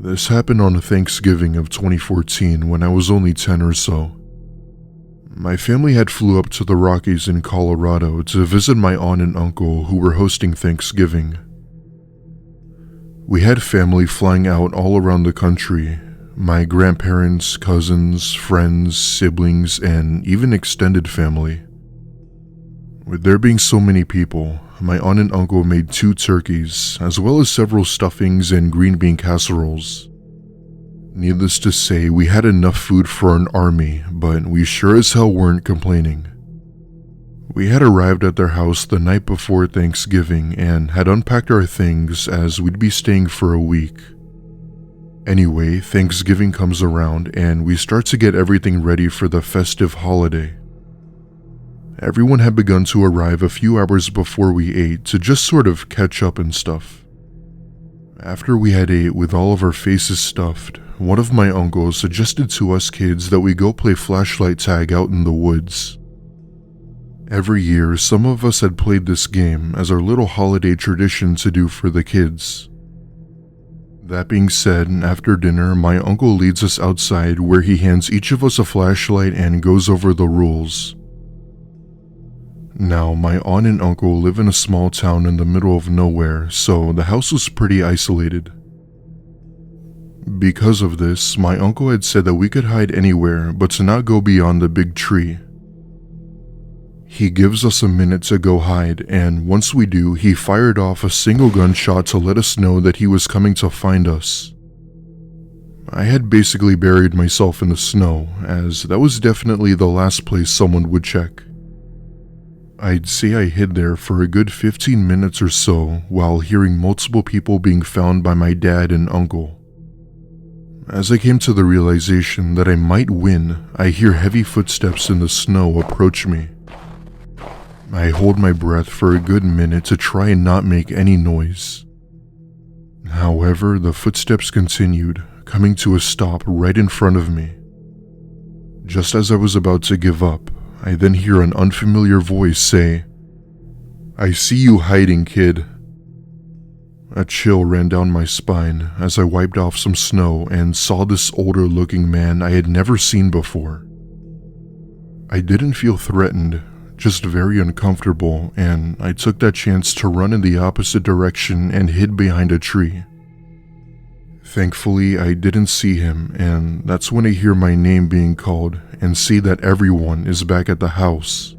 This happened on Thanksgiving of 2014 when I was only 10 or so. My family had flew up to the Rockies in Colorado to visit my aunt and uncle who were hosting Thanksgiving. We had family flying out all around the country, my grandparents, cousins, friends, siblings, and even extended family. With there being so many people, my aunt and uncle made 2 turkeys, as well as several stuffings and green bean casseroles. Needless to say, we had enough food for an army, but we sure as hell weren't complaining. We had arrived at their house the night before Thanksgiving and had unpacked our things as we'd be staying for a week. Anyway, Thanksgiving comes around and we start to get everything ready for the festive holiday. Everyone had begun to arrive a few hours before we ate to just sort of catch up and stuff. After we had ate with all of our faces stuffed, one of my uncles suggested to us kids that we go play flashlight tag out in the woods. Every year, some of us had played this game as our little holiday tradition to do for the kids. That being said, after dinner, my uncle leads us outside where he hands each of us a flashlight and goes over the rules. Now, my aunt and uncle live in a small town in the middle of nowhere, so the house was pretty isolated. Because of this, my uncle had said that we could hide anywhere but to not go beyond the big tree. He gives us a minute to go hide, and once we do, he fired off a single gunshot to let us know that he was coming to find us. I had basically buried myself in the snow, as that was definitely the last place someone would check. I'd say I hid there for a good 15 minutes or so while hearing multiple people being found by my dad and uncle. As I came to the realization that I might win, I hear heavy footsteps in the snow approach me. I hold my breath for a good minute to try and not make any noise. However, the footsteps continued, coming to a stop right in front of me. Just as I was about to give up, I then hear an unfamiliar voice say, "I see you hiding, kid." A chill ran down my spine as I wiped off some snow and saw this older looking man I had never seen before. I didn't feel threatened, just very uncomfortable, and I took that chance to run in the opposite direction and hid behind a tree. Thankfully, I didn't see him, and that's when I hear my name being called and see that everyone is back at the house.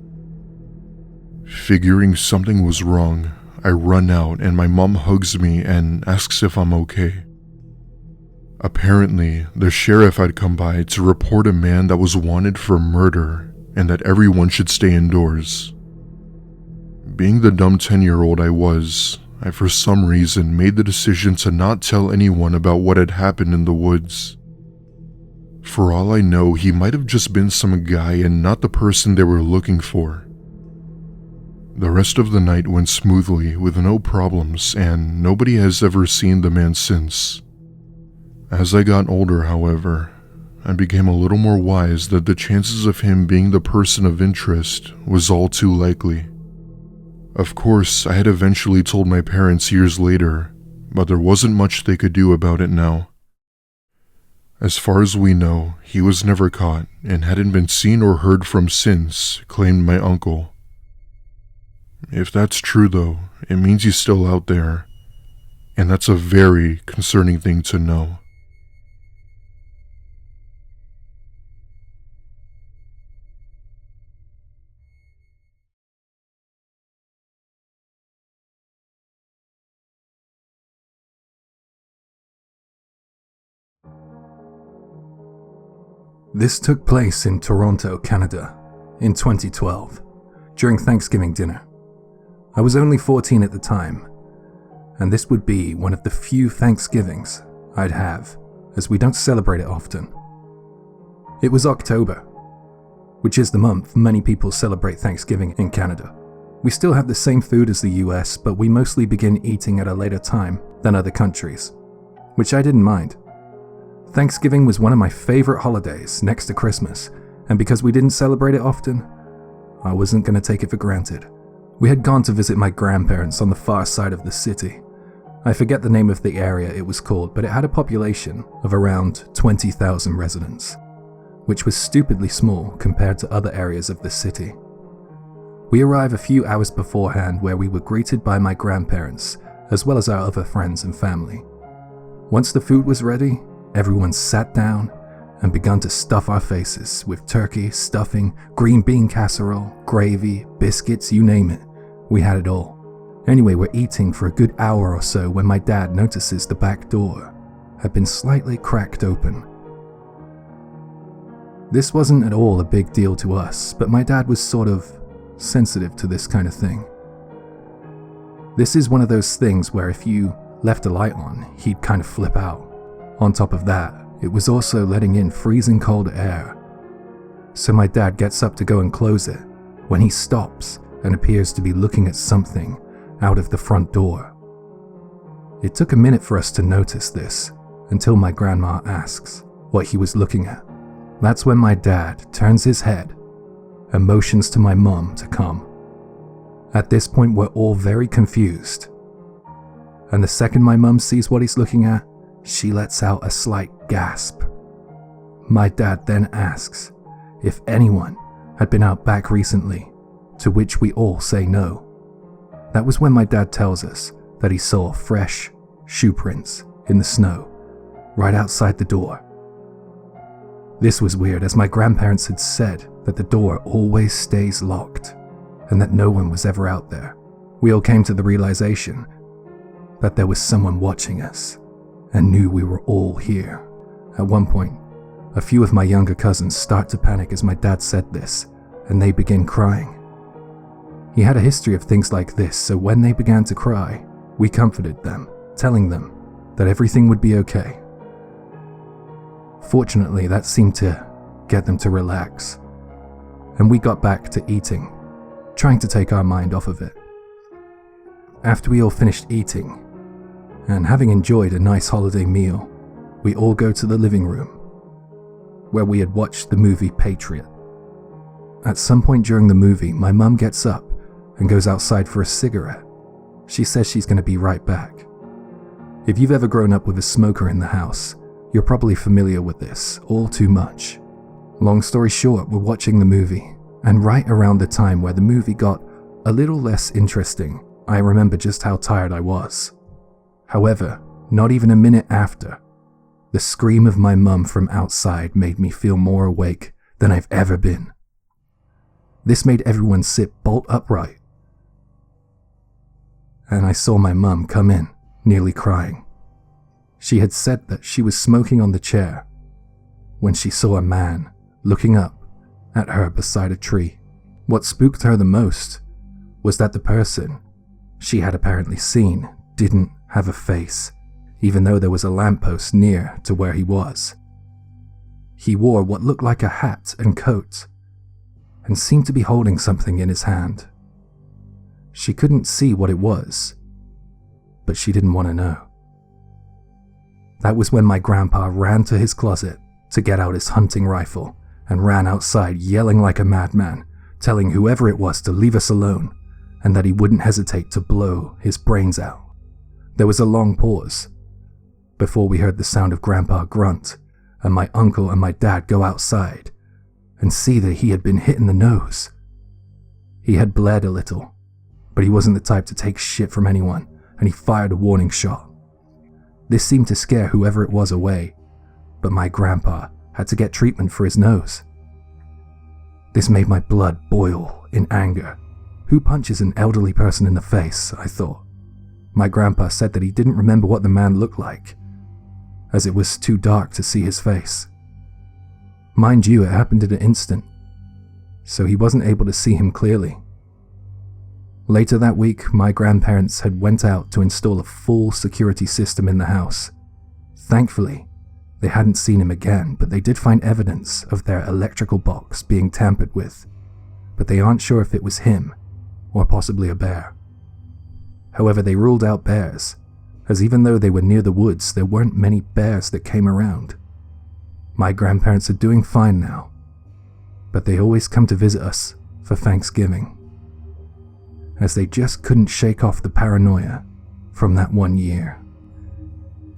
Figuring something was wrong, I run out and my mom hugs me and asks if I'm okay. Apparently, the sheriff had come by to report a man that was wanted for murder and that everyone should stay indoors. Being the dumb 10-year-old I was, I for some reason made the decision to not tell anyone about what had happened in the woods. For all I know, he might have just been some guy and not the person they were looking for. The rest of the night went smoothly with no problems, and nobody has ever seen the man since. As I got older, however, I became a little more wise that the chances of him being the person of interest was all too likely. Of course, I had eventually told my parents years later, but there wasn't much they could do about it now. As far as we know, he was never caught and hadn't been seen or heard from since, claimed my uncle. If that's true though, it means he's still out there, and that's a very concerning thing to know. This took place in Toronto, Canada, in 2012, during Thanksgiving dinner. I was only 14 at the time, and this would be one of the few Thanksgivings I'd have, as we don't celebrate it often. It was October, which is the month many people celebrate Thanksgiving in Canada. We still have the same food as the US, but we mostly begin eating at a later time than other countries, which I didn't mind. Thanksgiving was one of my favorite holidays next to Christmas, and because we didn't celebrate it often, I wasn't going to take it for granted. We had gone to visit my grandparents on the far side of the city. I forget the name of the area it was called, but it had a population of around 20,000 residents, which was stupidly small compared to other areas of the city. We arrived a few hours beforehand, where we were greeted by my grandparents, as well as our other friends and family. Once the food was ready, everyone sat down and began to stuff our faces with turkey, stuffing, green bean casserole, gravy, biscuits, you name it. We had it all. Anyway, we're eating for a good hour or so when my dad notices the back door had been slightly cracked open. This wasn't at all a big deal to us, but my dad was sort of sensitive to this kind of thing. This is one of those things where if you left a light on, he'd kind of flip out. On top of that, it was also letting in freezing cold air. So my dad gets up to go and close it when he stops and appears to be looking at something out of the front door. It took a minute for us to notice this until my grandma asks what he was looking at. That's when my dad turns his head and motions to my mum to come. At this point, we're all very confused. And the second my mum sees what he's looking at, she lets out a slight gasp. My dad then asks if anyone had been out back recently, to which we all say no. That was when my dad tells us that he saw fresh shoe prints in the snow right outside the door. This was weird, as my grandparents had said that the door always stays locked and that no one was ever out there. We all came to the realization that there was someone watching us and knew we were all here. At one point, a few of my younger cousins start to panic as my dad said this, and they begin crying. He had a history of things like this, so when they began to cry, we comforted them, telling them that everything would be okay. Fortunately, that seemed to get them to relax, and we got back to eating, trying to take our mind off of it. After we all finished eating, and having enjoyed a nice holiday meal, we all go to the living room, where we had watched the movie Patriot. At some point during the movie, my mum gets up and goes outside for a cigarette. She says she's going to be right back. If you've ever grown up with a smoker in the house, you're probably familiar with this all too much. Long story short, we're watching the movie, and right around the time where the movie got a little less interesting, I remember just how tired I was. However, not even a minute after, the scream of my mum from outside made me feel more awake than I've ever been. This made everyone sit bolt upright, and I saw my mum come in, nearly crying. She had said that she was smoking on the chair when she saw a man looking up at her beside a tree. What spooked her the most was that the person she had apparently seen didn't have a face, even though there was a lamppost near to where he was. He wore what looked like a hat and coat, and seemed to be holding something in his hand. She couldn't see what it was, but she didn't want to know. That was when my grandpa ran to his closet to get out his hunting rifle and ran outside yelling like a madman, telling whoever it was to leave us alone and that he wouldn't hesitate to blow his brains out. There was a long pause before we heard the sound of Grandpa grunt and my uncle and my dad go outside and see that he had been hit in the nose. He had bled a little, but he wasn't the type to take shit from anyone, and he fired a warning shot. This seemed to scare whoever it was away, but my grandpa had to get treatment for his nose. This made my blood boil in anger. Who punches an elderly person in the face, I thought. My grandpa said that he didn't remember what the man looked like, as it was too dark to see his face. Mind you, it happened in an instant, so he wasn't able to see him clearly. Later that week, my grandparents had went out to install a full security system in the house. Thankfully, they hadn't seen him again, but they did find evidence of their electrical box being tampered with, but they aren't sure if it was him or possibly a bear. However, they ruled out bears, as even though they were near the woods, there weren't many bears that came around. My grandparents are doing fine now, but they always come to visit us for Thanksgiving, as they just couldn't shake off the paranoia from that one year.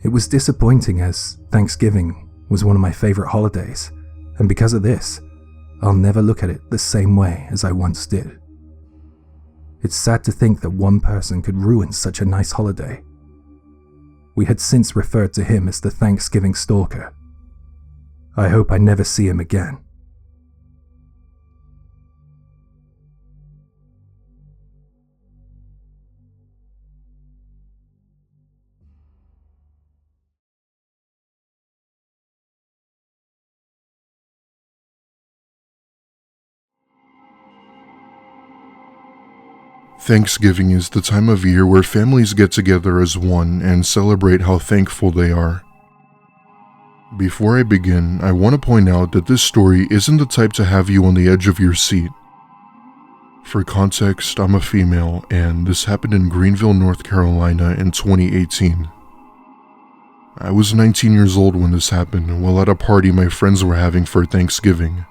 It was disappointing as Thanksgiving was one of my favorite holidays, and because of this, I'll never look at it the same way as I once did. It's sad to think that one person could ruin such a nice holiday. We had since referred to him as the Thanksgiving Stalker. I hope I never see him again. Thanksgiving is the time of year where families get together as one and celebrate how thankful they are. Before I begin, I want to point out that this story isn't the type to have you on the edge of your seat. For context, I'm a female, and this happened in Greenville, North Carolina in 2018. I was 19 years old when this happened, while at a party my friends were having for Thanksgiving.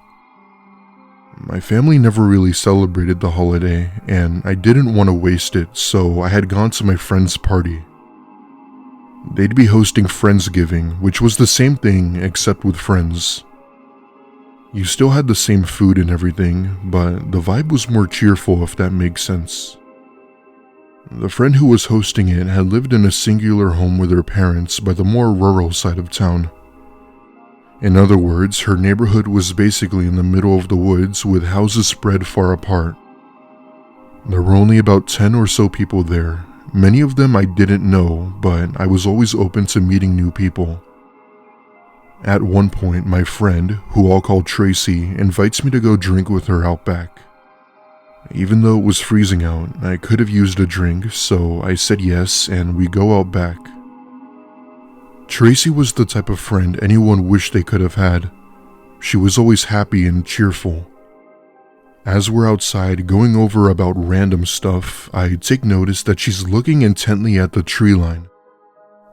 My family never really celebrated the holiday, and I didn't want to waste it, so I had gone to my friend's party. They'd be hosting Friendsgiving, which was the same thing except with friends. You still had the same food and everything, but the vibe was more cheerful, if that makes sense. The friend who was hosting it had lived in a singular home with her parents by the more rural side of town. In other words, her neighborhood was basically in the middle of the woods with houses spread far apart. There were only about 10 or so people there. Many of them I didn't know, but I was always open to meeting new people. At one point, my friend, who I'll call Tracy, invites me to go drink with her out back. Even though it was freezing out, I could have used a drink, so I said yes and we go out back. Tracy was the type of friend anyone wished they could have had. She was always happy and cheerful. As we're outside going over about random stuff, I take notice that she's looking intently at the tree line.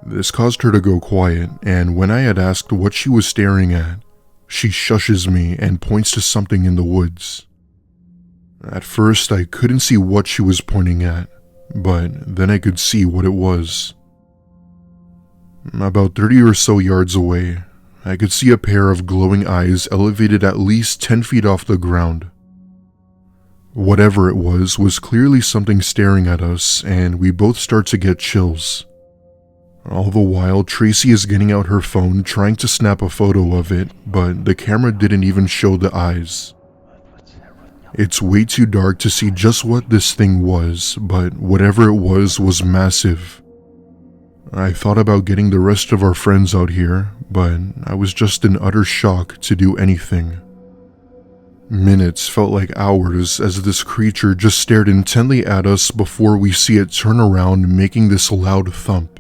This caused her to go quiet, and when I had asked what she was staring at, she shushes me and points to something in the woods. At first, I couldn't see what she was pointing at, but then I could see what it was. About 30 or so yards away, I could see a pair of glowing eyes elevated at least 10 feet off the ground. Whatever it was clearly something staring at us, and we both start to get chills. All the while, Tracy is getting out her phone trying to snap a photo of it, but the camera didn't even show the eyes. It's way too dark to see just what this thing was, but whatever it was massive. I thought about getting the rest of our friends out here, but I was just in utter shock to do anything. Minutes felt like hours as this creature just stared intently at us before we see it turn around, making this loud thump.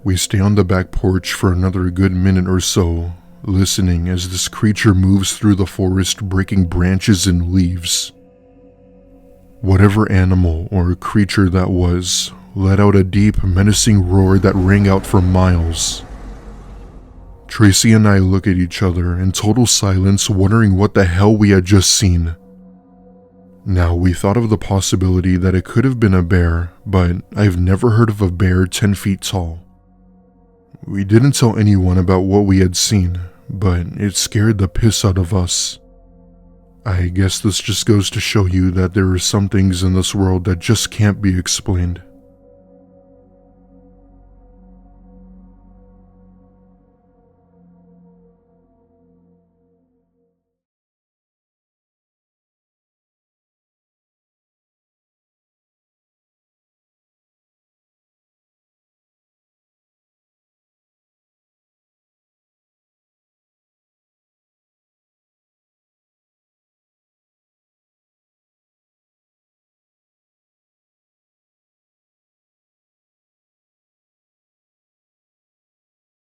We stay on the back porch for another good minute or so, listening as this creature moves through the forest, breaking branches and leaves. Whatever animal or creature that was let out a deep, menacing roar that rang out for miles. Tracy and I look at each other in total silence, wondering what the hell we had just seen. Now, we thought of the possibility that it could have been a bear, but I've never heard of a bear 10 feet tall. We didn't tell anyone about what we had seen, but it scared the piss out of us. I guess this just goes to show you that there are some things in this world that just can't be explained.